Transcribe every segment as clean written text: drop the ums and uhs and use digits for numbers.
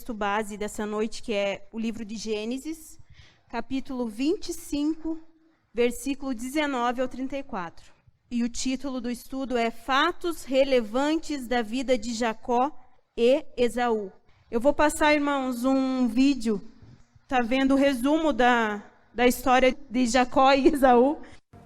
texto base dessa noite, que é o livro de Gênesis, capítulo 25, versículo 19 ao 34. E o título do estudo é Fatos Relevantes da Vida de Jacó e Esaú. Eu vou passar, irmãos, um vídeo, tá vendo o resumo da história de Jacó e Esaú.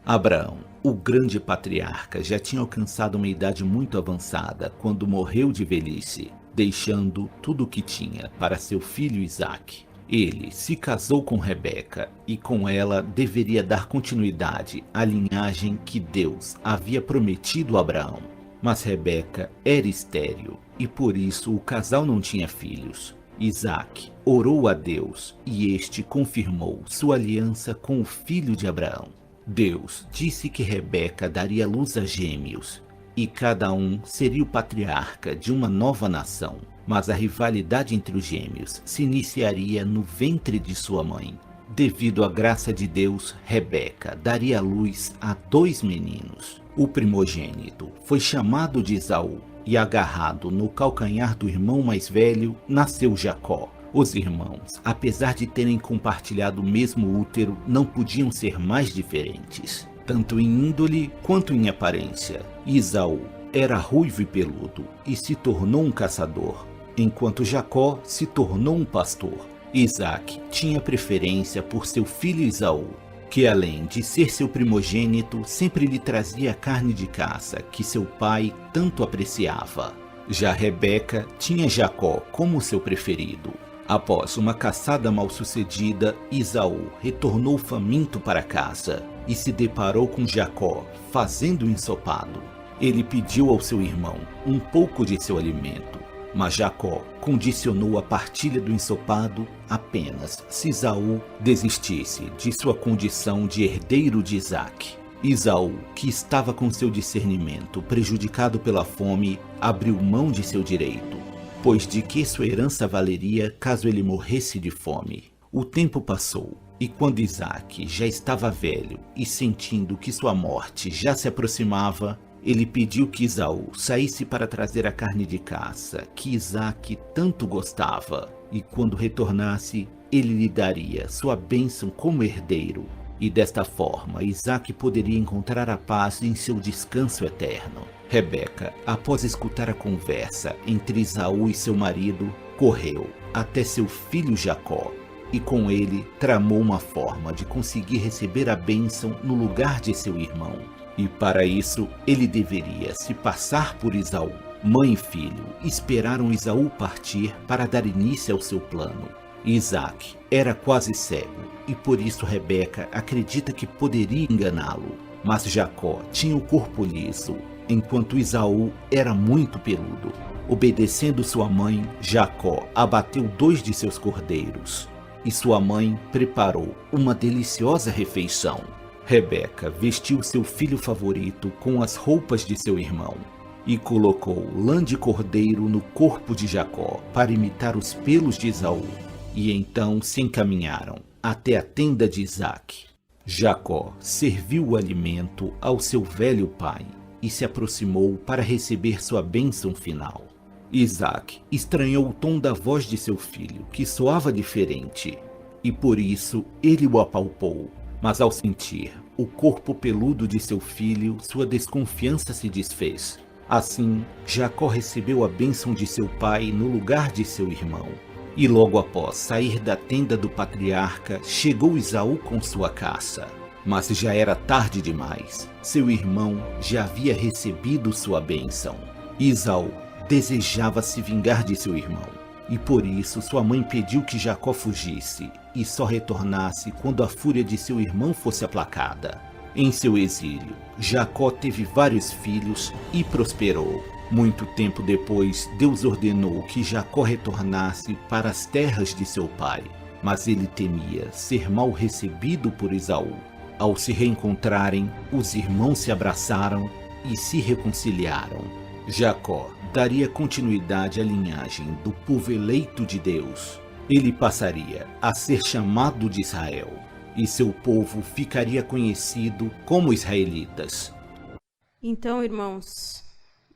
Abraão, o grande patriarca, já tinha alcançado uma idade muito avançada quando morreu de velhice, deixando tudo o que tinha para seu filho Isaque. Ele se casou com Rebeca e com ela deveria dar continuidade à linhagem que Deus havia prometido a Abraão. Mas Rebeca era estéril e por isso o casal não tinha filhos. Isaque orou a Deus e este confirmou sua aliança com o filho de Abraão. Deus disse que Rebeca daria luz a gêmeos e cada um seria o patriarca de uma nova nação. Mas a rivalidade entre os gêmeos se iniciaria no ventre de sua mãe. Devido à graça de Deus, Rebeca daria luz a 2 meninos. O primogênito foi chamado de Esaú e agarrado no calcanhar do irmão mais velho, nasceu Jacó. Os irmãos, apesar de terem compartilhado o mesmo útero, não podiam ser mais diferentes, tanto em índole quanto em aparência. Esaú era ruivo e peludo e se tornou um caçador, enquanto Jacó se tornou um pastor. Isaque tinha preferência por seu filho Esaú, que além de ser seu primogênito, sempre lhe trazia carne de caça que seu pai tanto apreciava. Já Rebeca tinha Jacó como seu preferido. Após uma caçada mal-sucedida, Esaú retornou faminto para casa e se deparou com Jacó fazendo um ensopado. Ele pediu ao seu irmão um pouco de seu alimento, mas Jacó condicionou a partilha do ensopado apenas se Esaú desistisse de sua condição de herdeiro de Isaque. Esaú, que estava com seu discernimento prejudicado pela fome, abriu mão de seu direito, pois de que sua herança valeria caso ele morresse de fome. O tempo passou, e quando Isaque já estava velho e sentindo que sua morte já se aproximava, ele pediu que Esaú saísse para trazer a carne de caça que Isaque tanto gostava, e quando retornasse, ele lhe daria sua bênção como herdeiro, e desta forma Isaque poderia encontrar a paz em seu descanso eterno. Rebeca, após escutar a conversa entre Esaú e seu marido, correu até seu filho Jacó e com ele tramou uma forma de conseguir receber a bênção no lugar de seu irmão. E para isso, ele deveria se passar por Esaú. Mãe e filho esperaram Esaú partir para dar início ao seu plano. Isaque era quase cego e por isso Rebeca acredita que poderia enganá-lo. Mas Jacó tinha o corpo liso, enquanto Esaú era muito peludo. Obedecendo sua mãe, Jacó abateu 2 de seus cordeiros e sua mãe preparou uma deliciosa refeição. Rebeca vestiu seu filho favorito com as roupas de seu irmão e colocou lã de cordeiro no corpo de Jacó para imitar os pelos de Esaú. E então se encaminharam até a tenda de Isaque. Jacó serviu o alimento ao seu velho pai e se aproximou para receber sua bênção final. Isaque estranhou o tom da voz de seu filho, que soava diferente, e por isso ele o apalpou. Mas ao sentir o corpo peludo de seu filho, sua desconfiança se desfez. Assim, Jacó recebeu a bênção de seu pai no lugar de seu irmão. E logo após sair da tenda do patriarca, chegou Esaú com sua caça. Mas já era tarde demais. Seu irmão já havia recebido sua bênção. Esaú desejava se vingar de seu irmão. E por isso sua mãe pediu que Jacó fugisse e só retornasse quando a fúria de seu irmão fosse aplacada. Em seu exílio, Jacó teve vários filhos e prosperou. Muito tempo depois, Deus ordenou que Jacó retornasse para as terras de seu pai, mas ele temia ser mal recebido por Esaú. Ao se reencontrarem, os irmãos se abraçaram e se reconciliaram. Jacó daria continuidade à linhagem do povo eleito de Deus. Ele passaria a ser chamado de Israel, e seu povo ficaria conhecido como israelitas. Então, irmãos,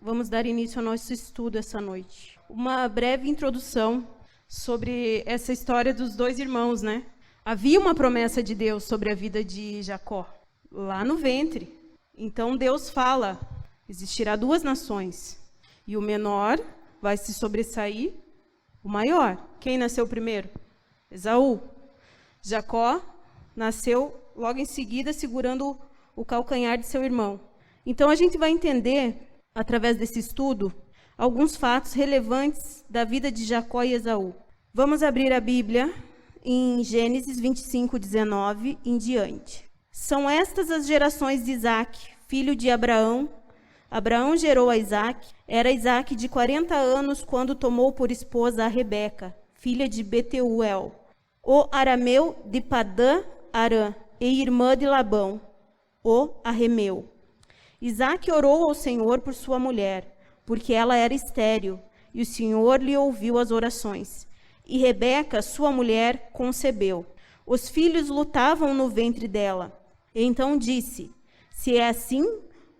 vamos dar início ao nosso estudo essa noite. Uma breve introdução sobre essa história dos dois irmãos, né? Havia uma promessa de Deus sobre a vida de Jacó, lá no ventre. Então Deus fala, existirá 2 nações, e o menor vai se sobressair o maior. Quem nasceu primeiro? Esaú. Jacó nasceu logo em seguida, segurando o calcanhar de seu irmão. Então a gente vai entender, através desse estudo, alguns fatos relevantes da vida de Jacó e Esaú. Vamos abrir a Bíblia em Gênesis 25, 19 em diante. São estas as gerações de Isaque, filho de Abraão. Abraão gerou a Isaque. Era Isaque de 40 anos quando tomou por esposa a Rebeca, filha de Betuel, o arameu de Padã Arã, e irmã de Labão, o arremeu. Isaque orou ao Senhor por sua mulher, porque ela era estéril, e o Senhor lhe ouviu as orações. E Rebeca, sua mulher, concebeu. Os filhos lutavam no ventre dela. Então disse: se é assim,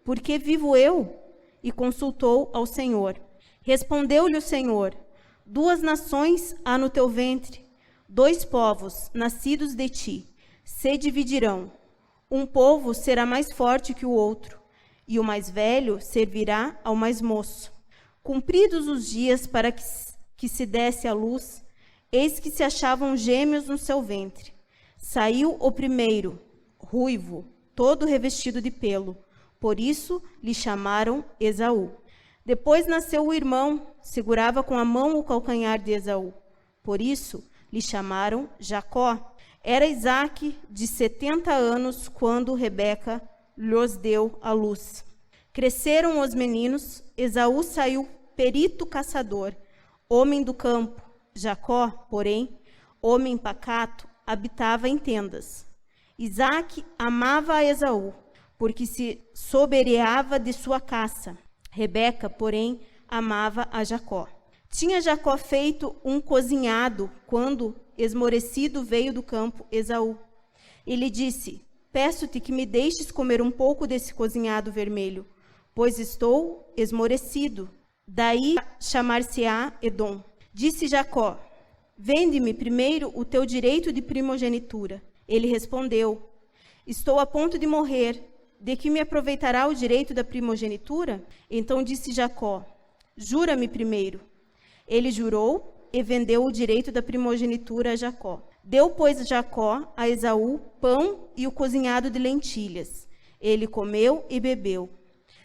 por que vivo eu? E consultou ao Senhor. Respondeu-lhe o Senhor: 2 nações há no teu ventre, 2 povos nascidos de ti se dividirão. Um povo será mais forte que o outro, e o mais velho servirá ao mais moço. Cumpridos os dias para que se desse à luz, eis que se achavam gêmeos no seu ventre. Saiu o primeiro, ruivo, todo revestido de pelo. Por isso lhe chamaram Esaú. Depois nasceu o irmão, segurava com a mão o calcanhar de Esaú. Por isso lhe chamaram Jacó. Era Isaque de 70 anos quando Rebeca lhes deu à luz. Cresceram os meninos. Esaú saiu perito caçador, homem do campo. Jacó, porém, homem pacato, habitava em tendas. Isaque amava a Esaú, porque se sobereava de sua caça. Rebeca, porém, amava a Jacó. Tinha Jacó feito um cozinhado quando, esmorecido, veio do campo Esaú. Ele disse: peço-te que me deixes comer um pouco desse cozinhado vermelho, pois estou esmorecido. Daí chamar-se-á Edom. Disse Jacó: vende-me primeiro o teu direito de primogenitura. Ele respondeu: estou a ponto de morrer. De que me aproveitará o direito da primogenitura? Então disse Jacó: jura-me primeiro. Ele jurou e vendeu o direito da primogenitura a Jacó. Deu, pois, Jacó a Esaú pão e o cozinhado de lentilhas. Ele comeu e bebeu.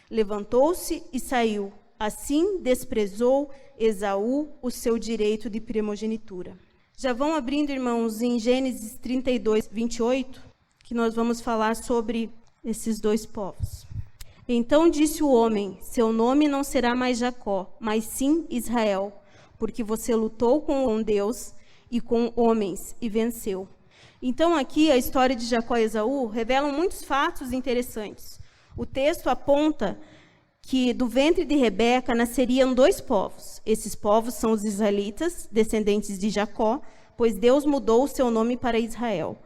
Levantou-se e saiu. Assim desprezou Esaú o seu direito de primogenitura. Já vão abrindo, irmãos, em Gênesis 32, 28, que nós vamos falar sobre esses 2 povos. Então disse o homem: seu nome não será mais Jacó, mas sim Israel, porque você lutou com Deus e com homens e venceu. Então aqui a história de Jacó e Esaú revela muitos fatos interessantes. O texto aponta que do ventre de Rebeca nasceriam 2 povos. Esses povos são os israelitas, descendentes de Jacó, pois Deus mudou o seu nome para Israel.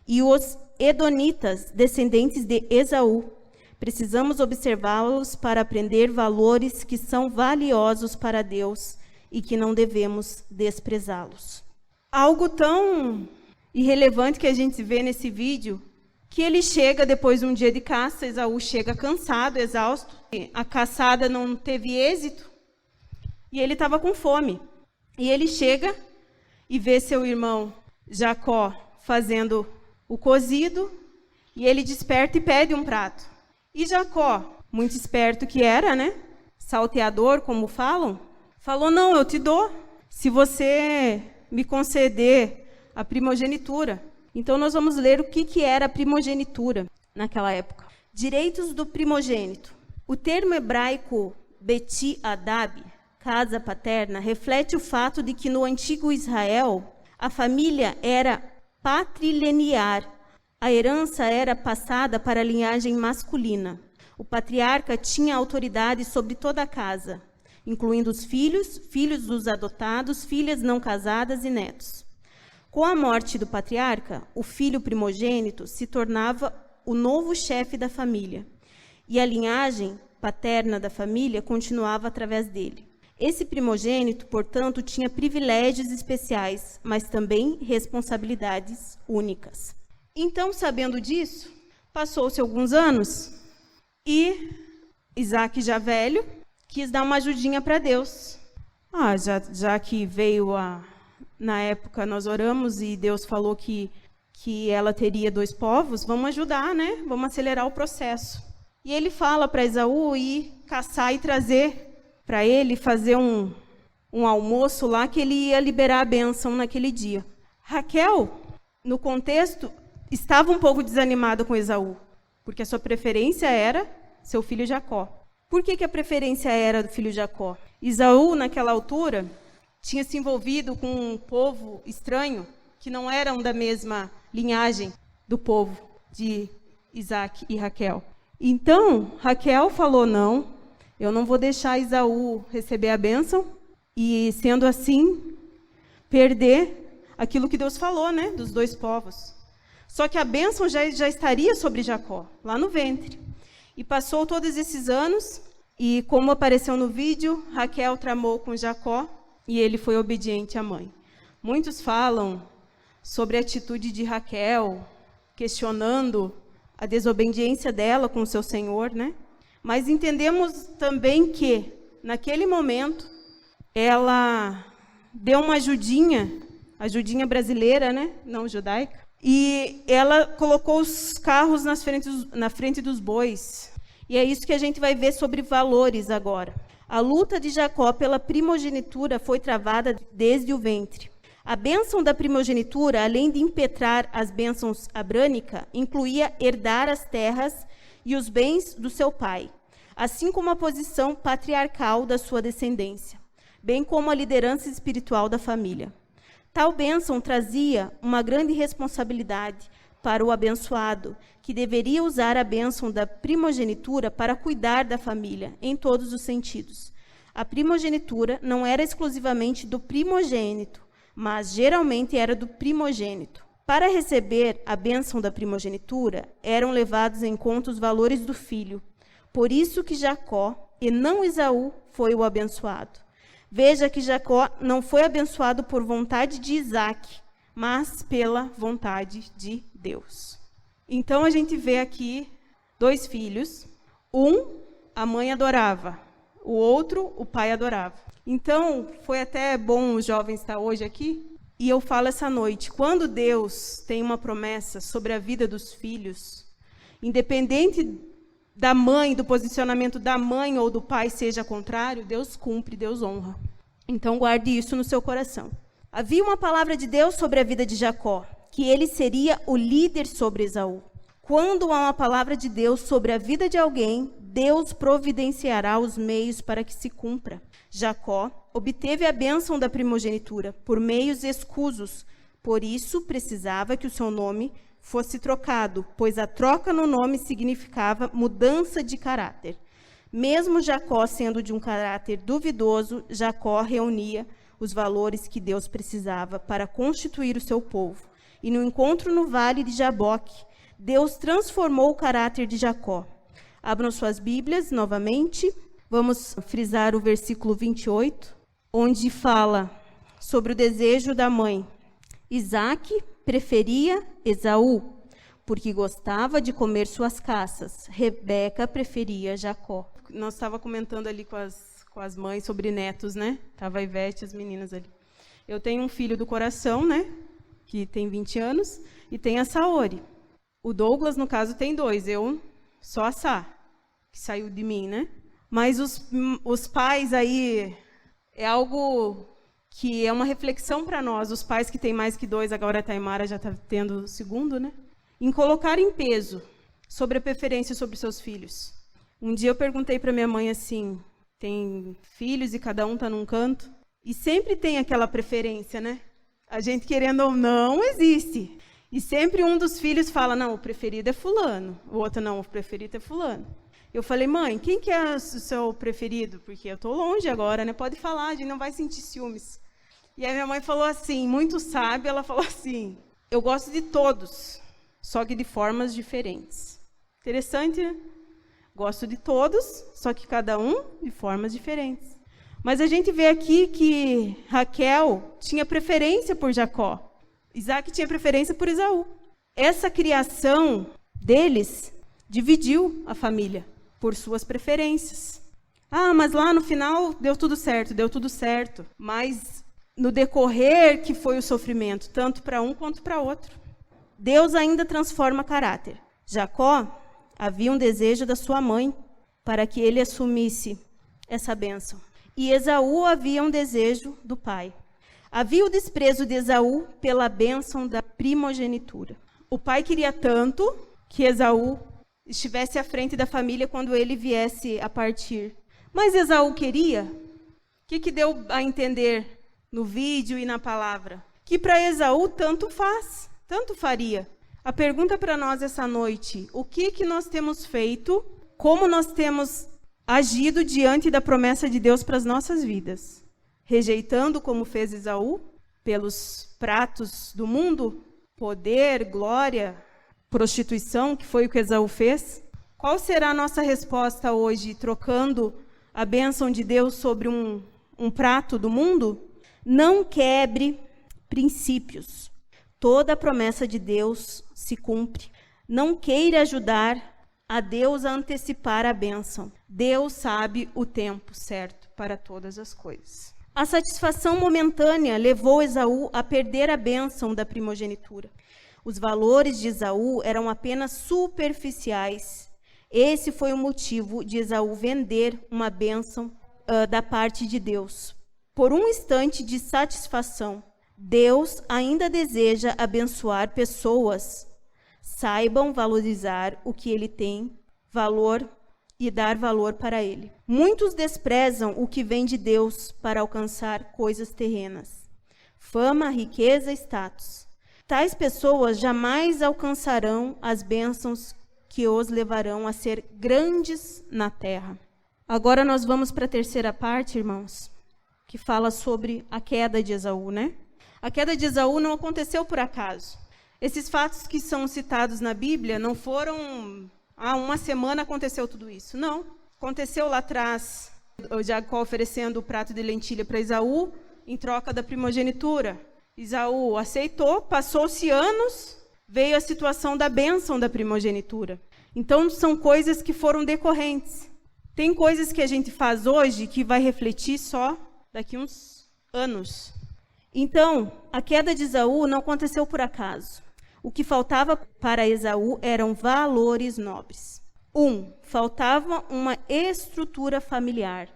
E os edonitas, descendentes de Esaú. Precisamos observá-los para aprender valores que são valiosos para Deus e que não devemos desprezá-los. Algo tão irrelevante que a gente vê nesse vídeo, que ele chega depois de um dia de caça. Esaú chega cansado, exausto. A caçada não teve êxito e ele estava com fome. E ele chega e vê seu irmão Jacó fazendo o cozido, e ele desperta e pede um prato. E Jacó, muito esperto que era, né? Salteador, como falam, falou: não, eu te dou, se você me conceder a primogenitura. Então nós vamos ler o que era a primogenitura naquela época. Direitos do primogênito. O termo hebraico Beti Adab, casa paterna, reflete o fato de que no antigo Israel a família era patrilinear. A herança era passada para a linhagem masculina. O patriarca tinha autoridade sobre toda a casa, incluindo os filhos, filhos dos adotados, filhas não casadas e netos. Com a morte do patriarca, o filho primogênito se tornava o novo chefe da família, e a linhagem paterna da família continuava através dele. Esse primogênito, portanto, tinha privilégios especiais, mas também responsabilidades únicas. Então, sabendo disso, passou-se alguns anos e Isaac, já velho, quis dar uma ajudinha para Deus. Já que veio na época nós oramos e Deus falou que ela teria 2 povos, vamos ajudar, né? Vamos acelerar o processo. E ele fala para Esaú ir caçar e trazer para ele fazer um almoço lá que ele ia liberar a bênção naquele dia. Raquel, no contexto, estava um pouco desanimada com Esaú, porque a sua preferência era seu filho Jacó. Por que a preferência era do filho Jacó? Esaú, naquela altura, tinha se envolvido com um povo estranho, que não eram da mesma linhagem do povo de Isaac e Raquel. Então, Raquel falou, não, eu não vou deixar Esaú receber a bênção e, sendo assim, perder aquilo que Deus falou, né, dos 2 povos. Só que a bênção já estaria sobre Jacó, lá no ventre. E passou todos esses anos, e como apareceu no vídeo, Raquel tramou com Jacó e ele foi obediente à mãe. Muitos falam sobre a atitude de Raquel, questionando a desobediência dela com o seu senhor, né? Mas entendemos também que, naquele momento, ela deu uma ajudinha brasileira, né? Não judaica, e ela colocou os carros na frente dos bois. E é isso que a gente vai ver sobre valores agora. A luta de Jacó pela primogenitura foi travada desde o ventre. A bênção da primogenitura, além de impetrar as bênçãos abrânicas, incluía herdar as terras e os bens do seu pai, assim como a posição patriarcal da sua descendência, bem como a liderança espiritual da família. Tal bênção trazia uma grande responsabilidade para o abençoado, que deveria usar a bênção da primogenitura para cuidar da família, em todos os sentidos. A primogenitura não era exclusivamente do primogênito, mas geralmente era do primogênito. Para receber a bênção da primogenitura, eram levados em conta os valores do filho. Por isso que Jacó, e não Esaú, foi o abençoado. Veja que Jacó não foi abençoado por vontade de Isaac, mas pela vontade de Deus. Então, a gente vê aqui 2 filhos. A mãe adorava. O outro, o pai adorava. Então, foi até bom os jovens estar hoje aqui. E eu falo essa noite, quando Deus tem uma promessa sobre a vida dos filhos, independente da mãe, do posicionamento da mãe ou do pai seja contrário, Deus cumpre, Deus honra. Então, guarde isso no seu coração. Havia uma palavra de Deus sobre a vida de Jacó, que ele seria o líder sobre Esaú. Quando há uma palavra de Deus sobre a vida de alguém, Deus providenciará os meios para que se cumpra. Jacó obteve a bênção da primogenitura por meios escusos, por isso precisava que o seu nome fosse trocado, pois a troca no nome significava mudança de caráter. Mesmo Jacó sendo de um caráter duvidoso, Jacó reunia os valores que Deus precisava para constituir o seu povo. E no encontro no vale de Jaboque, Deus transformou o caráter de Jacó. Abram suas Bíblias novamente. Vamos frisar o versículo 28, onde fala sobre o desejo da mãe. Isaac preferia Esaú, porque gostava de comer suas caças. Rebeca preferia Jacó. Nós estávamos comentando ali com as mães sobre netos, né? Estava a Ivete e as meninas ali. Eu tenho um filho do coração, né? Que tem 20 anos, e tem a Saori. O Douglas, no caso, tem 2. Eu, só a Sá, que saiu de mim, né? Mas os pais aí, é algo que é uma reflexão para nós, os pais que têm mais que 2, agora a Taimara já está tendo o segundo, né? Em colocar em peso sobre a preferência sobre seus filhos. Um dia eu perguntei para minha mãe assim, tem filhos e cada um está num canto, e sempre tem aquela preferência, né? A gente querendo ou não, existe. E sempre um dos filhos fala, não, o preferido é fulano, o outro não, o preferido é fulano. Eu falei, mãe, quem que é o seu preferido? Porque eu estou longe agora, né? Pode falar, a gente não vai sentir ciúmes. E aí minha mãe falou assim, muito sábia, ela falou assim, eu gosto de todos, só que de formas diferentes. Interessante, né? Gosto de todos, só que cada um de formas diferentes. Mas a gente vê aqui que Raquel tinha preferência por Jacó. Isaac tinha preferência por Esaú. Essa criação deles dividiu a família por suas preferências. Mas lá no final deu tudo certo. Mas no decorrer que foi o sofrimento, tanto para um quanto para outro. Deus ainda transforma caráter. Jacó havia um desejo da sua mãe para que ele assumisse essa bênção. E Esaú havia um desejo do pai. Havia o desprezo de Esaú pela bênção da primogenitura. O pai queria tanto que Esaú estivesse à frente da família quando ele viesse a partir. Mas Esaú queria? O que deu a entender no vídeo e na palavra? Que para Esaú tanto faz, tanto faria. A pergunta para nós essa noite: o que nós temos feito? Como nós temos agido diante da promessa de Deus para as nossas vidas? Rejeitando, como fez Esaú, pelos pratos do mundo, poder, glória, prostituição, que foi o que Esaú fez? Qual será a nossa resposta hoje, trocando a bênção de Deus sobre um prato do mundo? Não quebre princípios. Toda a promessa de Deus se cumpre. Não queira ajudar a Deus a antecipar a bênção. Deus sabe o tempo certo para todas as coisas. A satisfação momentânea levou Esaú a perder a bênção da primogenitura. Os valores de Esaú eram apenas superficiais. Esse foi o motivo de Esaú vender uma bênção da parte de Deus. Por um instante de satisfação, Deus ainda deseja abençoar pessoas. Saibam valorizar o que ele tem valor e dar valor para ele. Muitos desprezam o que vem de Deus para alcançar coisas terrenas. Fama, riqueza, status. Tais pessoas jamais alcançarão as bênçãos que os levarão a ser grandes na terra. Agora nós vamos para a terceira parte, irmãos, que fala sobre a queda de Esaú, né? A queda de Esaú não aconteceu por acaso. Esses fatos que são citados na Bíblia não foram... uma semana aconteceu tudo isso. Não. Aconteceu lá atrás, o Jacó oferecendo o prato de lentilha para Esaú, em troca da primogenitura. Esaú aceitou, passou-se anos, veio a situação da bênção da primogenitura. Então, são coisas que foram decorrentes. Tem coisas que a gente faz hoje que vai refletir só daqui uns anos. Então, a queda de Esaú não aconteceu por acaso. O que faltava para Esaú eram valores nobres. Faltava uma estrutura familiar.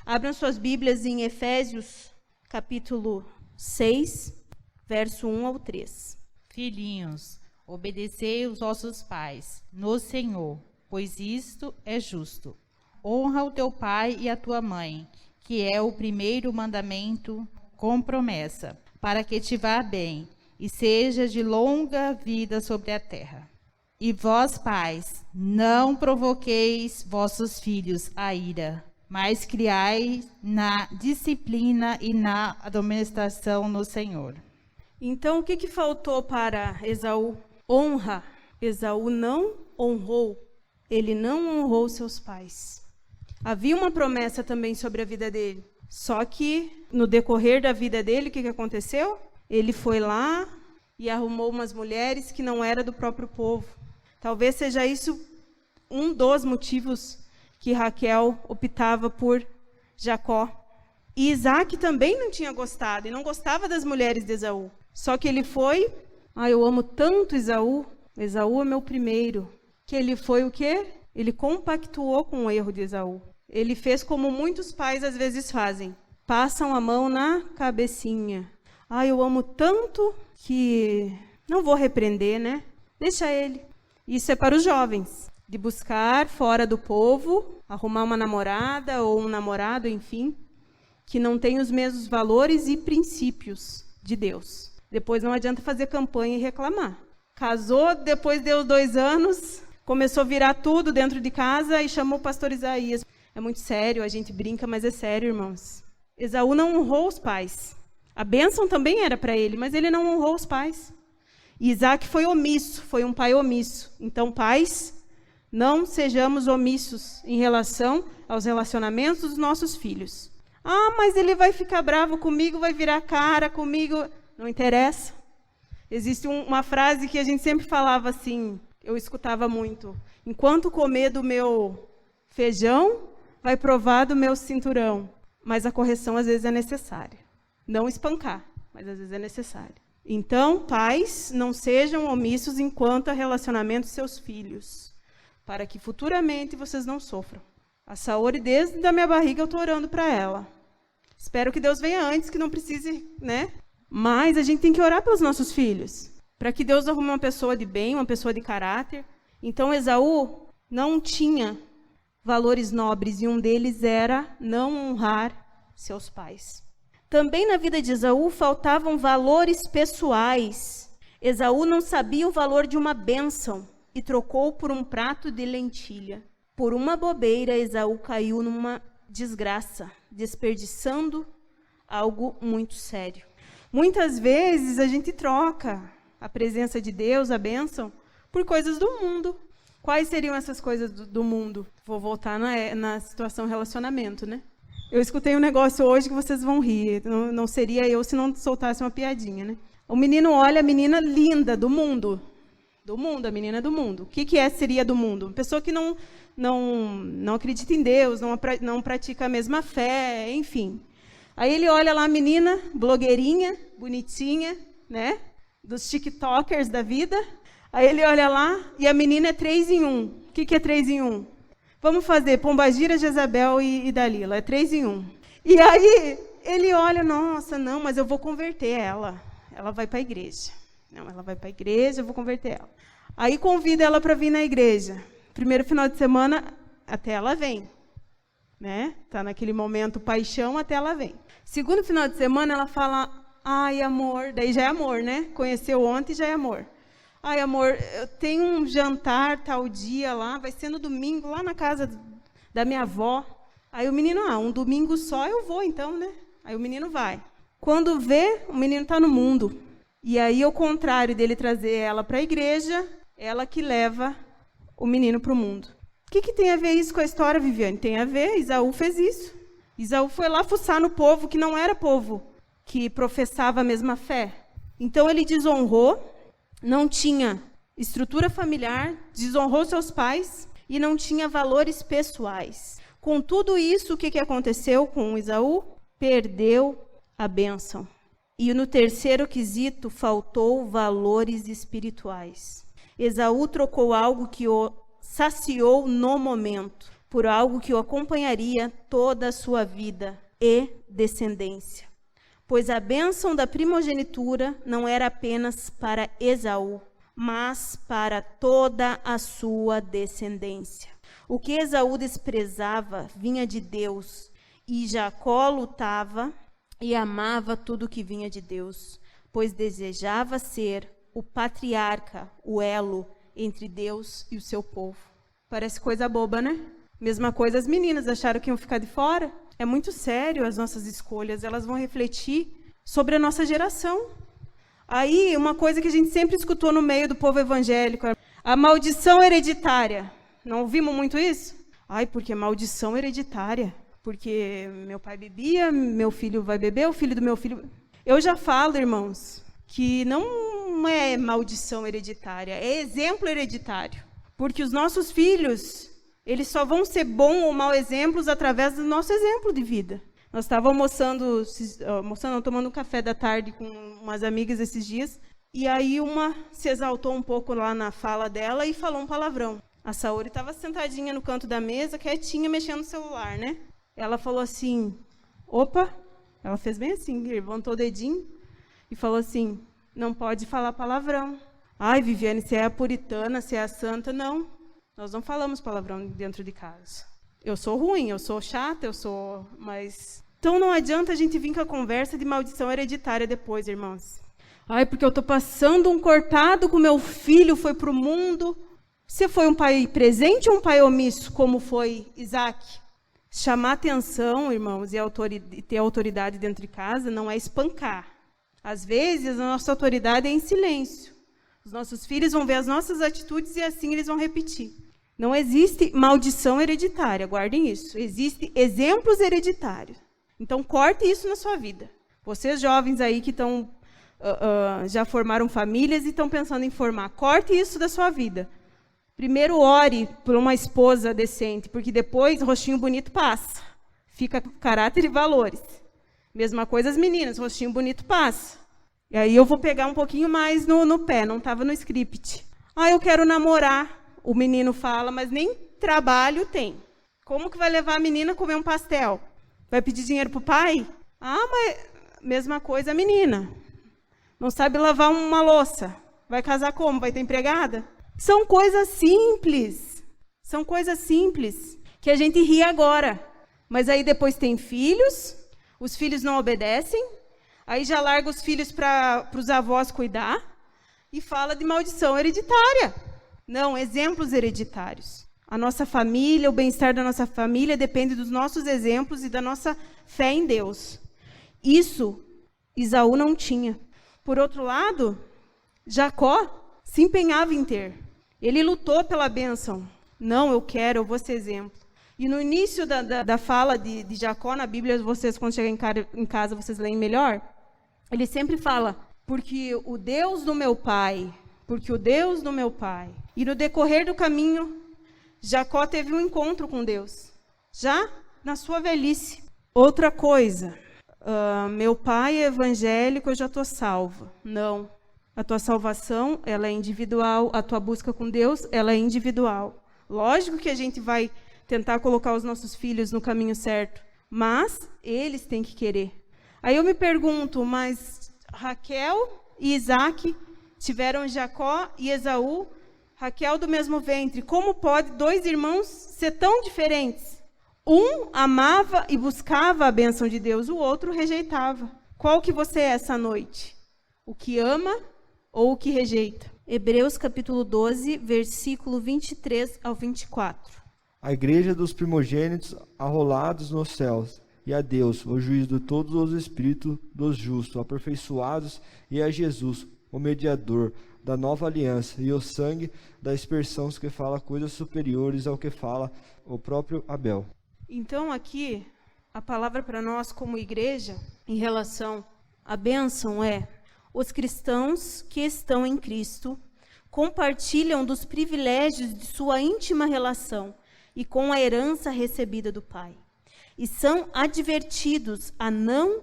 Abram suas Bíblias em Efésios, capítulo 6, verso 1 ao 3. Filhinhos, obedecei os vossos pais no Senhor, pois isto é justo. Honra o teu pai e a tua mãe, que é o primeiro mandamento com promessa, para que te vá bem e seja de longa vida sobre a terra. E vós, pais, não provoqueis vossos filhos a ira, mas criai na disciplina e na admoestação no Senhor. Então, o que faltou para Esaú? Honra. Esaú não honrou. Ele não honrou seus pais. Havia uma promessa também sobre a vida dele. Só que, no decorrer da vida dele, o que aconteceu? Ele foi lá e arrumou umas mulheres que não eram do próprio povo. Talvez seja isso um dos motivos que Raquel optava por Jacó. E Isaac também não tinha gostado, e não gostava das mulheres de Esaú. Só que ele foi, eu amo tanto Esaú é meu primeiro. Que ele foi o quê? Ele compactuou com o erro de Esaú. Ele fez como muitos pais às vezes fazem. Passam a mão na cabecinha. Eu amo tanto que não vou repreender, né? Deixa ele. Isso é para os jovens, de buscar fora do povo, arrumar uma namorada ou um namorado, enfim, que não tem os mesmos valores e princípios de Deus. Depois não adianta fazer campanha e reclamar. Casou, depois deu 2 anos, começou a virar tudo dentro de casa e chamou o pastor Isaías. É muito sério, a gente brinca, mas é sério, irmãos. Esaú não honrou os pais. A bênção também era para ele, mas ele não honrou os pais. E Isaac foi omisso, foi um pai omisso. Então, pais, não sejamos omissos em relação aos relacionamentos dos nossos filhos. Ah, mas ele vai ficar bravo comigo, vai virar cara comigo. Não interessa. Existe uma frase que a gente sempre falava assim, eu escutava muito. Enquanto comer do meu feijão, vai provar do meu cinturão. Mas a correção às vezes é necessária. Não espancar, mas às vezes é necessária. Então, pais, não sejam omissos enquanto a relacionamento de seus filhos, para que futuramente vocês não sofram. A Saori, desde a minha barriga, eu estou orando para ela. Espero que Deus venha antes, que não precise, né? Mas a gente tem que orar pelos nossos filhos, para que Deus arrume uma pessoa de bem, uma pessoa de caráter. Então, Esaú não tinha valores nobres, e um deles era não honrar seus pais. Também na vida de Esaú faltavam valores pessoais. Esaú não sabia o valor de uma bênção e trocou por um prato de lentilha. Por uma bobeira, Esaú caiu numa desgraça, desperdiçando algo muito sério. Muitas vezes a gente troca a presença de Deus, a bênção, por coisas do mundo. Quais seriam essas coisas do mundo? Vou voltar na situação relacionamento, né? Eu escutei um negócio hoje que vocês vão rir. Não seria eu se não soltasse uma piadinha, né? O menino olha a menina linda do mundo. Do mundo, a menina do mundo. O que seria do mundo? Uma pessoa que não acredita em Deus, não pratica a mesma fé, enfim. Aí ele olha lá a menina, blogueirinha, bonitinha, né? Dos tiktokers da vida. Aí ele olha lá e a menina é 3 em 1. O que é 3 em 1? Vamos fazer Pombagira, Jezabel e Dalila. É 3 em 1. E aí ele olha, nossa, não, mas eu vou converter ela. Ela vai para a igreja. Não, ela vai para a igreja, eu vou converter ela. Aí convida ela para vir na igreja. Primeiro final de semana, até ela vem. Né? Tá naquele momento paixão, até ela vem. Segundo final de semana, ela fala, ai, amor. Daí já é amor, né? Conheceu ontem, já é amor. Ai, amor, eu tenho um jantar tal dia lá, vai ser no domingo, lá na casa da minha avó. Aí o menino, um domingo só eu vou então, né? Aí o menino vai. Quando vê, o menino está no mundo. E aí, ao contrário dele trazer ela para a igreja, ela que leva o menino para o mundo. O que tem a ver isso com a história, Viviane? Tem a ver, Esaú fez isso. Esaú foi lá fuçar no povo que não era povo que professava a mesma fé. Então ele desonrou, não tinha estrutura familiar, desonrou seus pais e não tinha valores pessoais. Com tudo isso, o que aconteceu com Esaú? Perdeu a bênção. E no terceiro quesito, faltou valores espirituais. Esaú trocou algo que o saciou no momento por algo que o acompanharia toda a sua vida e descendência. Pois a bênção da primogenitura não era apenas para Esaú, mas para toda a sua descendência. O que Esaú desprezava vinha de Deus, e Jacó lutava e amava tudo que vinha de Deus, pois desejava ser o patriarca, o elo entre Deus e o seu povo. Parece coisa boba, né? Mesma coisa, as meninas acharam que iam ficar de fora. É muito sério as nossas escolhas, elas vão refletir sobre a nossa geração. Aí, uma coisa que a gente sempre escutou no meio do povo evangélico, a maldição hereditária. Não ouvimos muito isso? Ai, porque maldição hereditária. Porque meu pai bebia, meu filho vai beber, o filho do meu filho... Eu já falo, irmãos, que não é maldição hereditária, é exemplo hereditário. Porque os nossos filhos, eles só vão ser bons ou maus exemplos através do nosso exemplo de vida. Nós estávamos tomando um café da tarde com umas amigas esses dias, e aí uma se exaltou um pouco lá na fala dela e falou um palavrão. A Saori estava sentadinha no canto da mesa, quietinha, mexendo no celular, né? Ela falou assim, opa, ela fez bem assim, levantou o dedinho e falou assim, não pode falar palavrão. Ai, Viviane, você é a puritana, você é a santa. Não, nós não falamos palavrão dentro de casa. Eu sou ruim, eu sou chata, mas... Então não adianta a gente vir com a conversa de maldição hereditária depois, irmãos. Ai, porque eu estou passando um cortado com meu filho, foi para o mundo. Você foi um pai presente ou um pai omisso, como foi Isaac? Chamar atenção, irmãos, e ter autoridade dentro de casa não é espancar. Às vezes, a nossa autoridade é em silêncio. Os nossos filhos vão ver as nossas atitudes e assim eles vão repetir. Não existe maldição hereditária, guardem isso. Existem exemplos hereditários. Então, corte isso na sua vida. Vocês jovens aí que estão já formaram famílias e estão pensando em formar, corte isso da sua vida. Primeiro, ore por uma esposa decente, porque depois rostinho bonito passa. Fica caráter e valores. Mesma coisa as meninas, rostinho bonito passa. E aí eu vou pegar um pouquinho mais no pé, não estava no script. Eu quero namorar. O menino fala, mas nem trabalho tem. Como que vai levar a menina a comer um pastel? Vai pedir dinheiro para o pai? Mas mesma coisa a menina. Não sabe lavar uma louça. Vai casar como? Vai ter empregada? São coisas simples. São coisas simples que a gente ri agora. Mas aí depois tem filhos, os filhos não obedecem, aí já larga os filhos para os avós cuidar e fala de maldição hereditária. Não, exemplos hereditários. A nossa família, o bem-estar da nossa família depende dos nossos exemplos e da nossa fé em Deus. Isso Esaú não tinha. Por outro lado, Jacó se empenhava em ter. Ele lutou pela bênção. Não, eu vou ser exemplo. E no início da fala de Jacó na Bíblia, vocês, quando chegarem em casa, vocês leem melhor, ele sempre fala, porque o Deus do meu pai, E no decorrer do caminho, Jacó teve um encontro com Deus, já na sua velhice. Outra coisa, meu pai é evangélico, eu já estou salva. Não, a tua salvação, ela é individual, a tua busca com Deus, ela é individual. Lógico que a gente vai tentar colocar os nossos filhos no caminho certo, mas eles têm que querer. Aí eu me pergunto, mas Raquel e Isaac tiveram Jacó e Esaú, Raquel do mesmo ventre. Como pode dois irmãos ser tão diferentes? Um amava e buscava a bênção de Deus, o outro rejeitava. Qual que você é essa noite? O que ama ou o que rejeita? Hebreus capítulo 12, versículo 23 ao 24. A igreja dos primogênitos arrolados nos céus, e a Deus, o juiz de todos os espíritos dos justos, aperfeiçoados, e a Jesus, o mediador da nova aliança, e o sangue da expiação que fala coisas superiores ao que fala o próprio Abel. Então aqui, a palavra para nós como igreja, em relação à bênção é: os cristãos que estão em Cristo compartilham dos privilégios de sua íntima relação e com a herança recebida do Pai, e são advertidos a não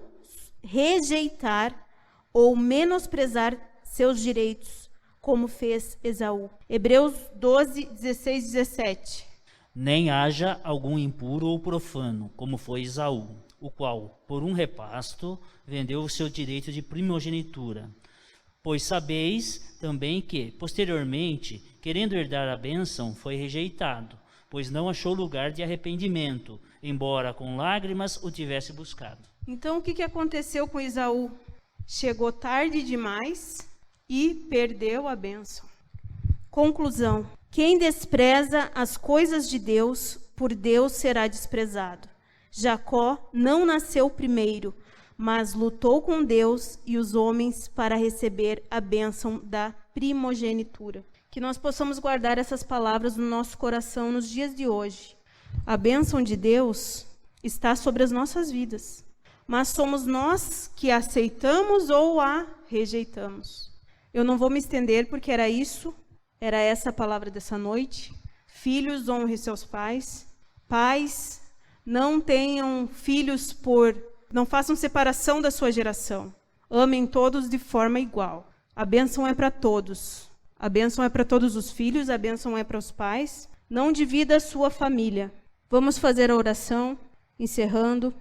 rejeitar ou menosprezar seus direitos, como fez Esaú. Hebreus 12, 16, 17. Nem haja algum impuro ou profano, como foi Esaú, o qual, por um repasto, vendeu o seu direito de primogenitura. Pois sabeis também que, posteriormente, querendo herdar a bênção, foi rejeitado, pois não achou lugar de arrependimento, embora com lágrimas o tivesse buscado. Então, o que aconteceu com Esaú? Chegou tarde demais e perdeu a bênção. Conclusão: quem despreza as coisas de Deus, por Deus será desprezado. Jacó não nasceu primeiro, mas lutou com Deus e os homens para receber a bênção da primogenitura. Que nós possamos guardar essas palavras no nosso coração nos dias de hoje. A bênção de Deus está sobre as nossas vidas, mas somos nós que a aceitamos ou a rejeitamos. Eu não vou me estender porque era essa a palavra dessa noite. Filhos, honrem seus pais. Pais, não tenham filhos não façam separação da sua geração. Amem todos de forma igual. A bênção é para todos. A bênção é para todos os filhos, a bênção é para os pais. Não divida a sua família. Vamos fazer a oração, encerrando.